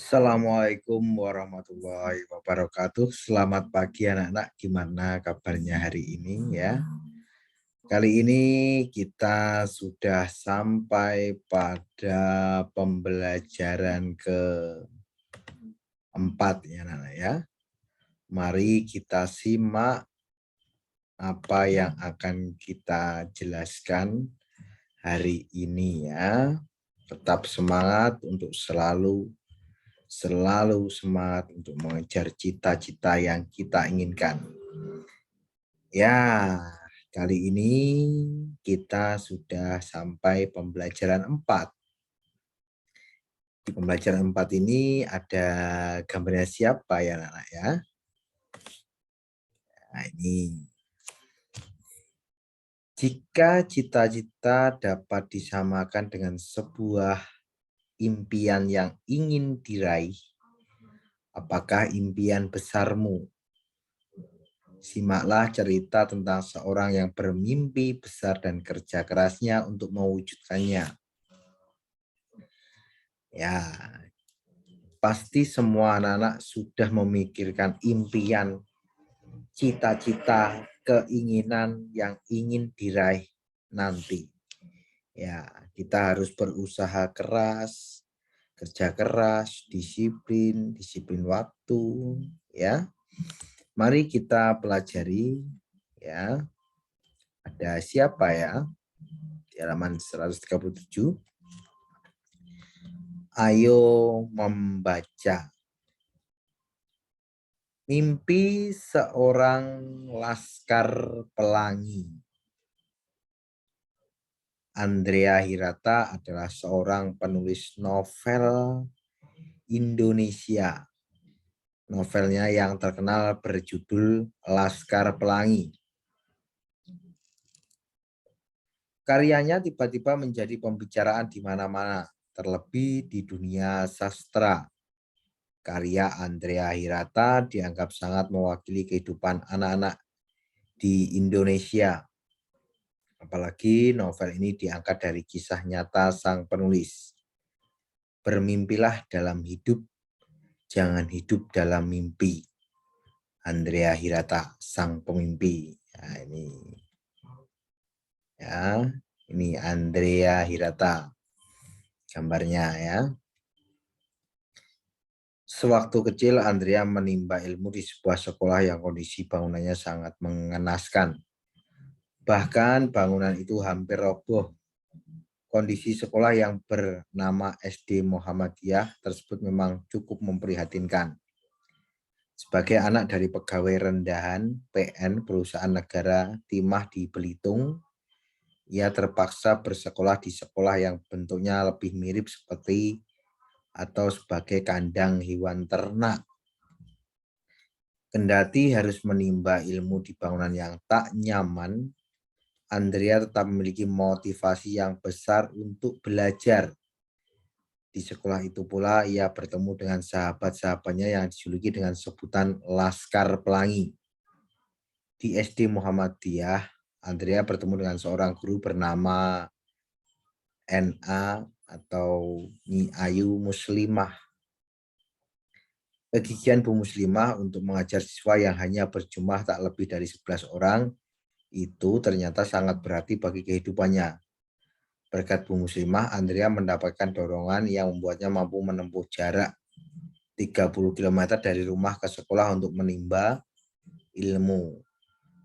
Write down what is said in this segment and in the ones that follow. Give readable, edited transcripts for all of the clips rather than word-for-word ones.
Assalamualaikum warahmatullahi wabarakatuh. Selamat pagi anak-anak. Gimana kabarnya hari ini ya? Kali ini kita sudah sampai pada pembelajaran keempat ya anak-anak ya. Mari kita simak apa yang akan kita jelaskan hari ini ya. Tetap semangat untuk selalu semangat untuk mengejar cita-cita yang kita inginkan. Ya, kali ini kita sudah sampai pembelajaran 4. Di pembelajaran 4 ini ada gambarnya siapa ya anak-anak ya? Nah, ini. Jika cita-cita dapat disamakan dengan sebuah impian yang ingin diraih, apakah impian besarmu? Simaklah cerita tentang seorang yang bermimpi besar dan kerja kerasnya untuk mewujudkannya. Ya, pasti semua anak-anak sudah memikirkan impian, cita-cita, keinginan yang ingin diraih nanti. Ya, kita harus berusaha keras, kerja keras, disiplin waktu, ya. Mari kita pelajari, ya. Ada siapa ya? Di halaman 137. Ayo membaca. Mimpi seorang laskar pelangi. Andrea Hirata adalah seorang penulis novel Indonesia. Novelnya yang terkenal berjudul Laskar Pelangi. Karyanya tiba-tiba menjadi pembicaraan di mana-mana, terlebih di dunia sastra. Karya Andrea Hirata dianggap sangat mewakili kehidupan anak-anak di Indonesia. Apalagi novel ini diangkat dari kisah nyata sang penulis. Bermimpilah dalam hidup, jangan hidup dalam mimpi. Andrea Hirata, sang pemimpi. Nah, ini Andrea Hirata gambarnya ya. Sewaktu kecil, Andrea menimba ilmu di sebuah sekolah yang kondisi bangunannya sangat mengenaskan. Bahkan bangunan itu hampir roboh. Kondisi sekolah yang bernama SD Muhammadiyah tersebut memang cukup memprihatinkan. Sebagai anak dari pegawai rendahan PN perusahaan negara timah di Belitung, ia terpaksa bersekolah di sekolah yang bentuknya lebih mirip seperti atau sebagai kandang hewan ternak. Kendati harus menimba ilmu di bangunan yang tak nyaman, Andrea tetap memiliki motivasi yang besar untuk belajar. Di sekolah itu pula ia bertemu dengan sahabat-sahabatnya yang dijuluki dengan sebutan Laskar Pelangi. Di SD Muhammadiyah, Andrea bertemu dengan seorang guru bernama NA atau Nyi Ayu Muslimah. Kegigihan Bu Muslimah untuk mengajar siswa yang hanya berjumlah tak lebih dari 11 orang itu ternyata sangat berarti bagi kehidupannya. Berkat Bu Muslimah, Andrea mendapatkan dorongan yang membuatnya mampu menempuh jarak 30 km dari rumah ke sekolah untuk menimba ilmu.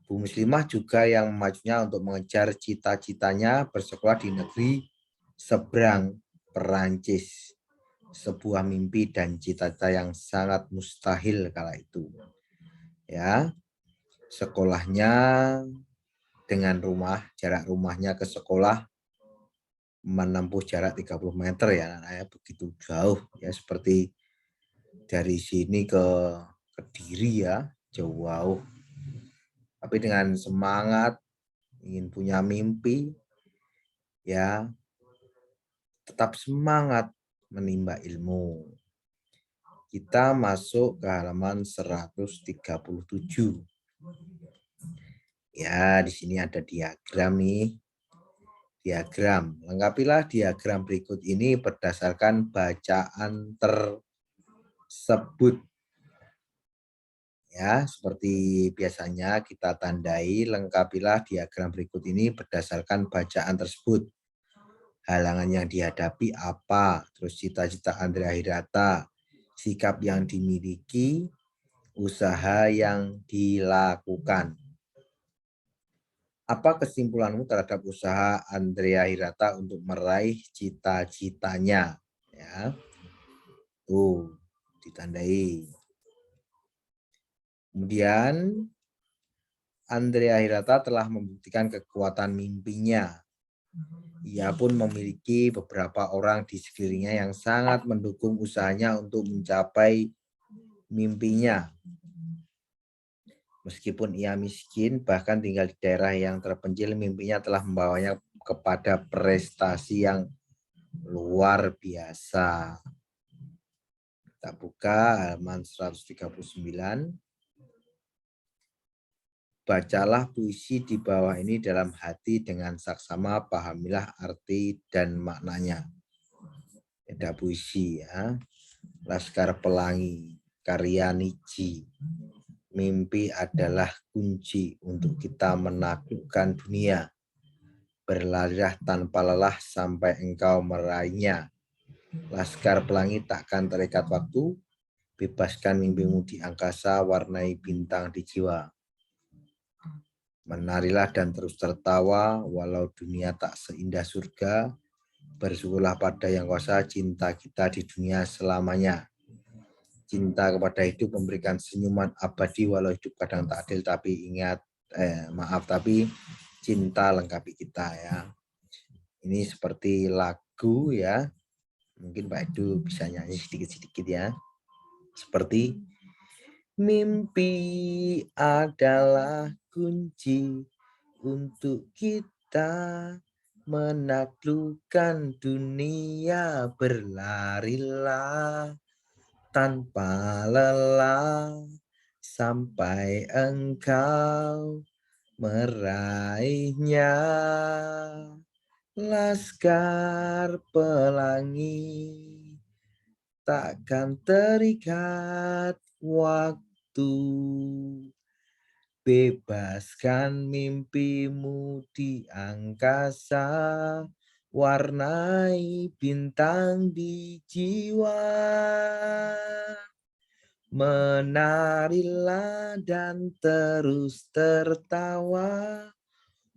Bu Muslimah juga yang memacunya untuk mengejar cita-citanya bersekolah di negeri seberang Perancis. Sebuah mimpi dan cita-cita yang sangat mustahil kala itu. Ya, sekolahnya dengan jarak rumahnya ke sekolah menempuh jarak 30 meter ya, begitu jauh ya, seperti dari sini ke Kediri ya, jauh. Tapi dengan semangat ingin punya mimpi ya, tetap semangat menimba ilmu. Kita masuk ke halaman 137. Ya, di sini ada diagram nih. Diagram. Lengkapilah diagram berikut ini berdasarkan bacaan sebut. Ya, seperti biasanya kita tandai, lengkapilah diagram berikut ini berdasarkan bacaan tersebut. Halangan yang dihadapi apa? Terus cita-cita Andrea Hirata, sikap yang dimiliki, usaha yang dilakukan. Apa kesimpulanmu terhadap usaha Andrea Hirata untuk meraih cita-citanya? Ya, tuh ditandai. Kemudian Andrea Hirata telah membuktikan kekuatan mimpinya. Ia pun memiliki beberapa orang di sekelilingnya yang sangat mendukung usahanya untuk mencapai mimpinya. Meskipun ia miskin, bahkan tinggal di daerah yang terpencil, mimpinya telah membawanya kepada prestasi yang luar biasa. Kita buka halaman 139. Bacalah puisi di bawah ini dalam hati dengan saksama, pahamilah arti dan maknanya. Ada puisi ya. Laskar Pelangi, karya Nietzsche. Mimpi adalah kunci untuk kita menaklukkan dunia. Berlarilah tanpa lelah sampai engkau meraihnya. Laskar Pelangi takkan terikat waktu. Bebaskan mimpimu di angkasa, warnai bintang di jiwa. Menarilah dan terus tertawa, walau dunia tak seindah surga. Bersyukurlah pada yang kuasa, cinta kita di dunia selamanya. Cinta kepada hidup memberikan senyuman abadi, walau hidup kadang tak adil, tapi ingat, tapi cinta lengkapi kita ya. Ini seperti lagu ya. Mungkin Pak Edu bisa nyanyi sedikit-sedikit ya. Seperti mimpi adalah kunci untuk kita menaklukkan dunia. Berlarilah tanpa lelah sampai engkau meraihnya. Laskar Pelangi takkan terikat waktu. Bebaskan mimpimu di angkasa, warnai bintang di jiwa. Menarilah dan terus tertawa,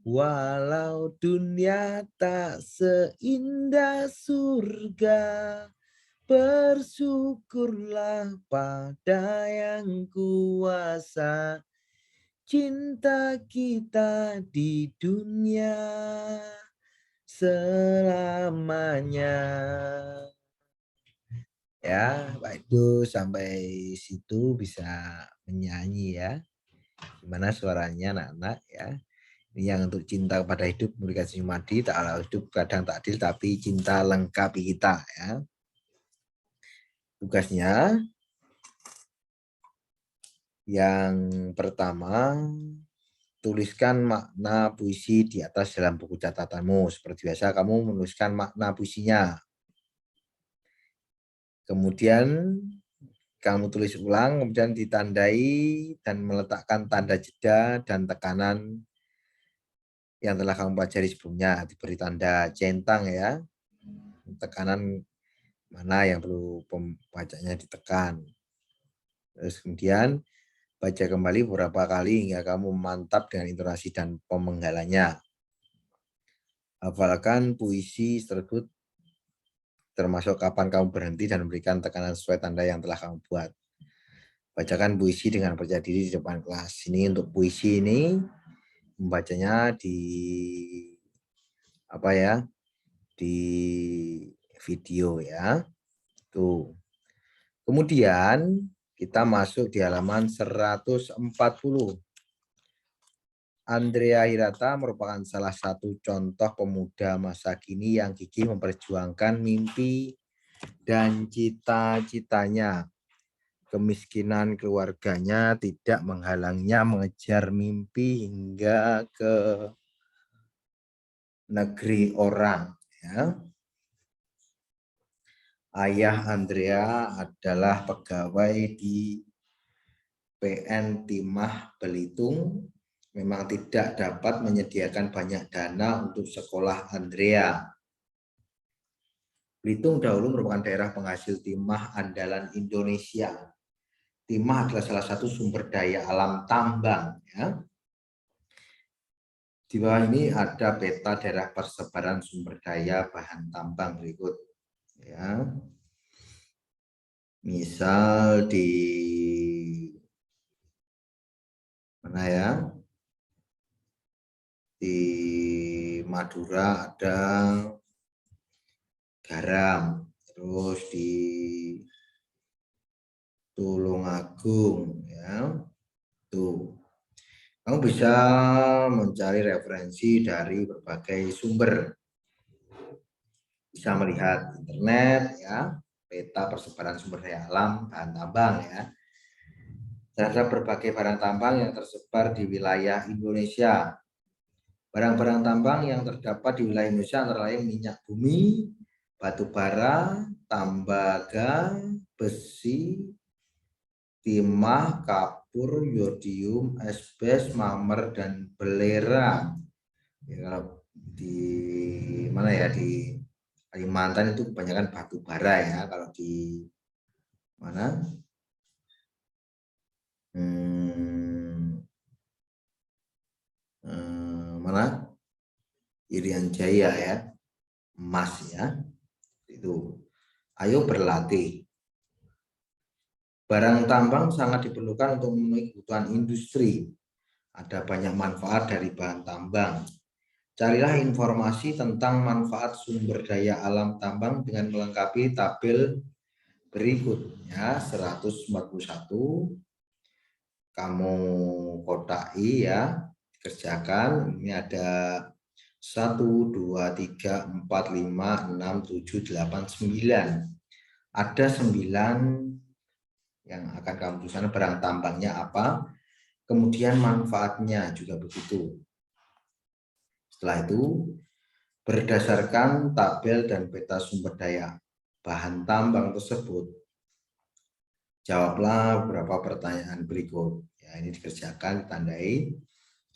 walau dunia tak seindah surga. Bersyukurlah pada yang kuasa, cinta kita di dunia selamanya. Ya, Pak Edu sampai situ bisa menyanyi ya. Gimana suaranya anak-anak ya. Ini yang untuk cinta kepada hidup, memberikan senyum madi, tak ala hidup kadang tak adil, tapi cinta lengkapi kita ya. Tugasnya yang pertama, tuliskan makna puisi di atas dalam buku catatanmu. Seperti biasa kamu menuliskan makna puisinya. Kemudian kamu tulis ulang, kemudian ditandai dan meletakkan tanda jeda dan tekanan yang telah kamu pelajari sebelumnya. Diberi tanda centang ya. Tekanan mana yang perlu pembacanya ditekan. Terus kemudian baca kembali beberapa kali hingga kamu mantap dengan intonasi dan pemenggalannya. Hafalkan puisi tersebut termasuk kapan kamu berhenti dan memberikan tekanan sesuai tanda yang telah kamu buat. Bacakan puisi dengan percaya diri di depan kelas. Ini untuk puisi ini membacanya di apa ya? Di video ya. Tuh. Kemudian kita masuk di halaman 140. Andrea Hirata merupakan salah satu contoh pemuda masa kini yang gigih memperjuangkan mimpi dan cita-citanya. Kemiskinan keluarganya tidak menghalangnya mengejar mimpi hingga ke negeri orang. Ya. Ayah Andrea adalah pegawai di PN Timah Belitung, memang tidak dapat menyediakan banyak dana untuk sekolah Andrea. Belitung dahulu merupakan daerah penghasil timah andalan Indonesia. Timah adalah salah satu sumber daya alam tambang. Ya. Di bawah ini ada peta daerah persebaran sumber daya bahan tambang berikut. Ya. Misal di mana ya? Di Madura ada garam, terus di Tulungagung, ya. Tuh. Kamu bisa mencari referensi dari berbagai sumber. Bisa melihat internet, ya, peta persebaran sumber daya alam bahan tambang, ya. Terhadap berbagai barang tambang yang tersebar di wilayah Indonesia. Barang-barang tambang yang terdapat di wilayah Indonesia antara lain minyak bumi, batu bara, tembaga, besi, timah, kapur, yodium, asbes, marmer, dan belerang. Ya, kalau di mana ya, di Kalimantan itu kebanyakan batu bara ya. Kalau di mana? Mana? Irian Jaya ya, emas ya. Itu. Ayo berlatih. Barang tambang sangat diperlukan untuk memenuhi kebutuhan industri. Ada banyak manfaat dari bahan tambang. Carilah informasi tentang manfaat sumber daya alam tambang dengan melengkapi tabel berikutnya 141. Kamu kotai ya, kerjakan. Ini ada 1, 2, 3, 4, 5, 6, 7, 8, 9. Ada 9 yang akan kamu tuliskan barang tambangnya apa, kemudian manfaatnya juga begitu. Setelah itu, berdasarkan tabel dan peta sumber daya bahan tambang tersebut, jawablah beberapa pertanyaan berikut. Ya, ini dikerjakan, ditandai.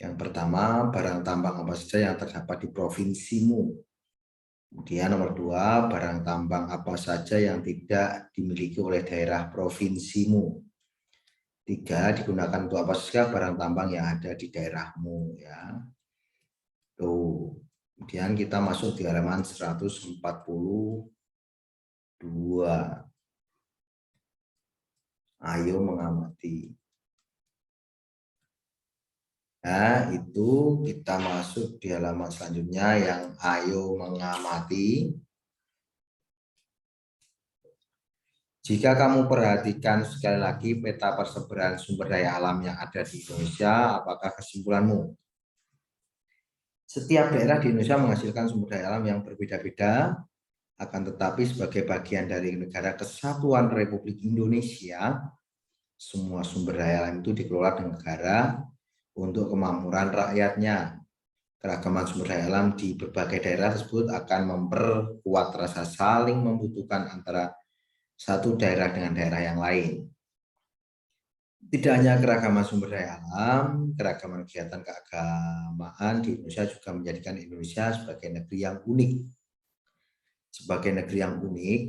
Yang pertama, barang tambang apa saja yang terdapat di provinsimu. Kemudian nomor 2, barang tambang apa saja yang tidak dimiliki oleh daerah provinsimu. 3, digunakan untuk apa saja barang tambang yang ada di daerahmu ya. Tuh. Kemudian kita masuk di halaman 142. Ayo mengamati. Nah, itu kita masuk di halaman selanjutnya yang ayo mengamati. Jika kamu perhatikan sekali lagi peta persebaran sumber daya alam yang ada di Indonesia, apakah kesimpulanmu? Setiap daerah di Indonesia menghasilkan sumber daya alam yang berbeda-beda, akan tetapi sebagai bagian dari Negara Kesatuan Republik Indonesia, semua sumber daya alam itu dikelola negara untuk kemakmuran rakyatnya. Keragaman sumber daya alam di berbagai daerah tersebut akan memperkuat rasa saling membutuhkan antara satu daerah dengan daerah yang lain. Tidak hanya keragaman sumber daya alam, keragaman kegiatan keagamaan di Indonesia juga menjadikan Indonesia sebagai negeri yang unik. Sebagai negeri yang unik,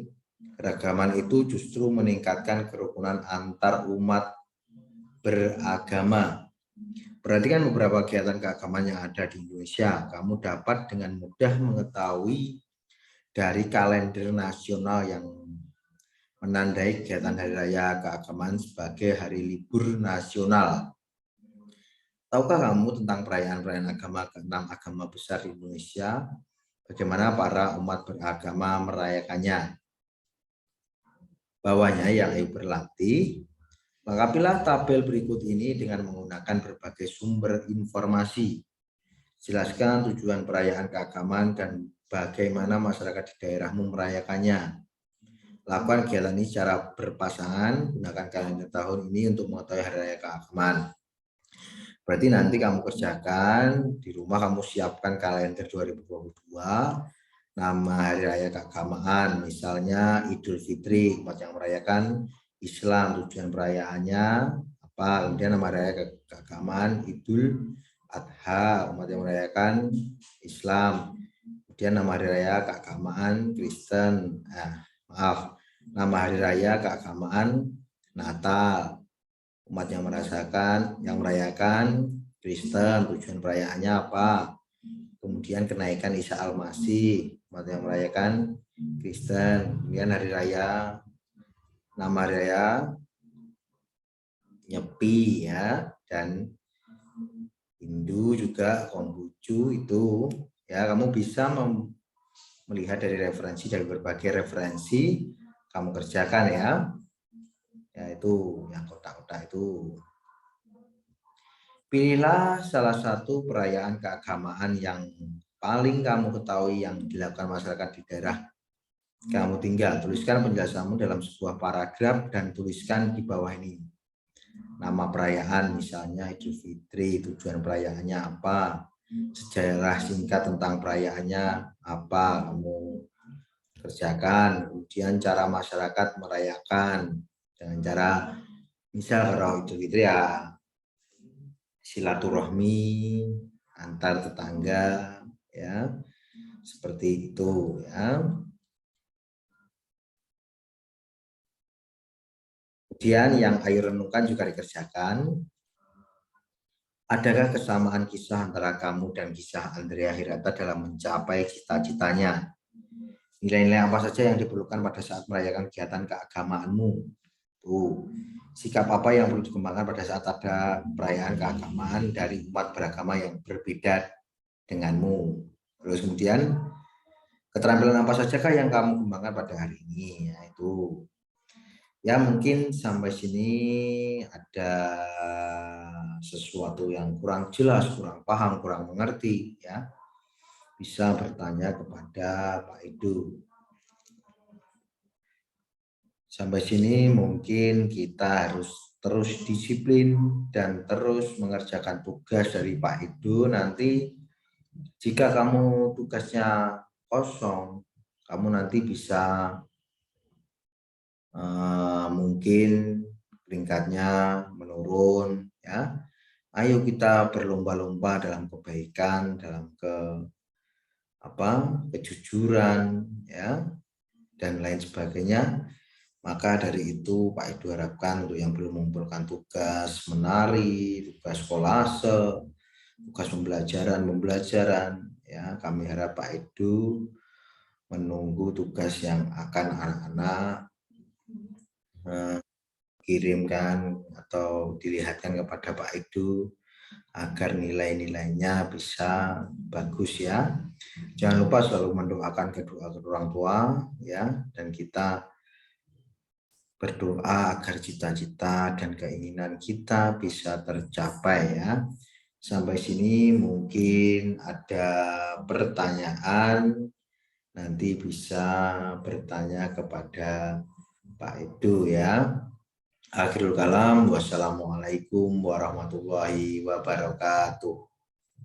keragaman itu justru meningkatkan kerukunan antar umat beragama. Perhatikan beberapa kegiatan keagamaan yang ada di Indonesia. Kamu dapat dengan mudah mengetahui dari kalender nasional yang menandai kegiatan hari raya keagamaan sebagai hari libur nasional. Tahukah kamu tentang perayaan-perayaan agama ke-6 agama besar di Indonesia? Bagaimana para umat beragama merayakannya? Bawahnya yang ayo berlatih. Lengkapilah tabel berikut ini dengan menggunakan berbagai sumber informasi. Jelaskan tujuan perayaan keagamaan dan bagaimana masyarakat di daerahmu merayakannya. Lakukan kegiatan ini secara berpasangan, gunakan kalender tahun ini untuk mengetahui hari raya keagamaan. Berarti nanti kamu kerjakan, di rumah kamu siapkan kalender 2022, nama hari raya keagamaan, misalnya Idul Fitri, umat yang merayakan Islam, tujuan perayaannya apa, kemudian nama raya keagamaan Idul Adha, umat yang merayakan Islam, kemudian nama hari raya keagamaan Kristen, nama hari raya keagamaan Natal, umat yang merayakan Kristen, tujuan perayaannya apa, kemudian kenaikan Isa Al-Masih, umat yang merayakan Kristen, kemudian hari raya, nama hari raya Nyepi ya, dan Hindu juga Konghucu itu ya, kamu bisa melihat dari referensi, dari berbagai referensi kamu kerjakan ya, itu yang kotak-kotak itu. Pilihlah salah satu perayaan keagamaan yang paling kamu ketahui yang dilakukan masyarakat di daerah kamu tinggal. Tuliskan penjelasanmu dalam sebuah paragraf dan tuliskan di bawah ini nama perayaan, misalnya Idul Fitri, tujuan perayaannya apa, sejarah singkat tentang perayaannya apa, kamu kerjakan. Kemudian cara masyarakat merayakan dengan cara, misal kalau Idul Fitri ya silaturahmi antar tetangga ya, seperti itu ya. Kemudian yang ayo renungkan juga dikerjakan. Adakah kesamaan kisah antara kamu dan kisah Andrea Hirata dalam mencapai cita-citanya? Nilai-nilai apa saja yang diperlukan pada saat merayakan kegiatan keagamaanmu? Tuh, sikap apa yang perlu dikembangkan pada saat ada perayaan keagamaan dari umat beragama yang berbeda denganmu? Terus kemudian, keterampilan apa sajakah yang kamu kembangkan pada hari ini? Ya, itu. Ya mungkin sampai sini ada sesuatu yang kurang jelas, kurang paham, kurang mengerti ya. Bisa bertanya kepada Pak Edu. Sampai sini mungkin kita harus terus disiplin dan terus mengerjakan tugas dari Pak Edu. Nanti jika kamu tugasnya kosong, kamu nanti bisa mungkin peringkatnya menurun ya. Ayo kita berlomba-lomba dalam kebaikan, dalam kejujuran ya, dan lain sebagainya. Maka dari itu Pak Edu harapkan untuk yang belum mengumpulkan tugas menari, tugas kolase, tugas pembelajaran ya, kami harap Pak Edu menunggu tugas yang akan anak-anak kirimkan atau dilihatkan kepada Pak Edu agar nilai-nilainya bisa bagus ya. Jangan lupa selalu mendoakan kedua orang tua ya, dan kita berdoa agar cita-cita dan keinginan kita bisa tercapai ya. Sampai sini mungkin ada pertanyaan, nanti bisa bertanya kepada Pak Edu ya. Akhirul kalam, wassalamualaikum warahmatullahi wabarakatuh.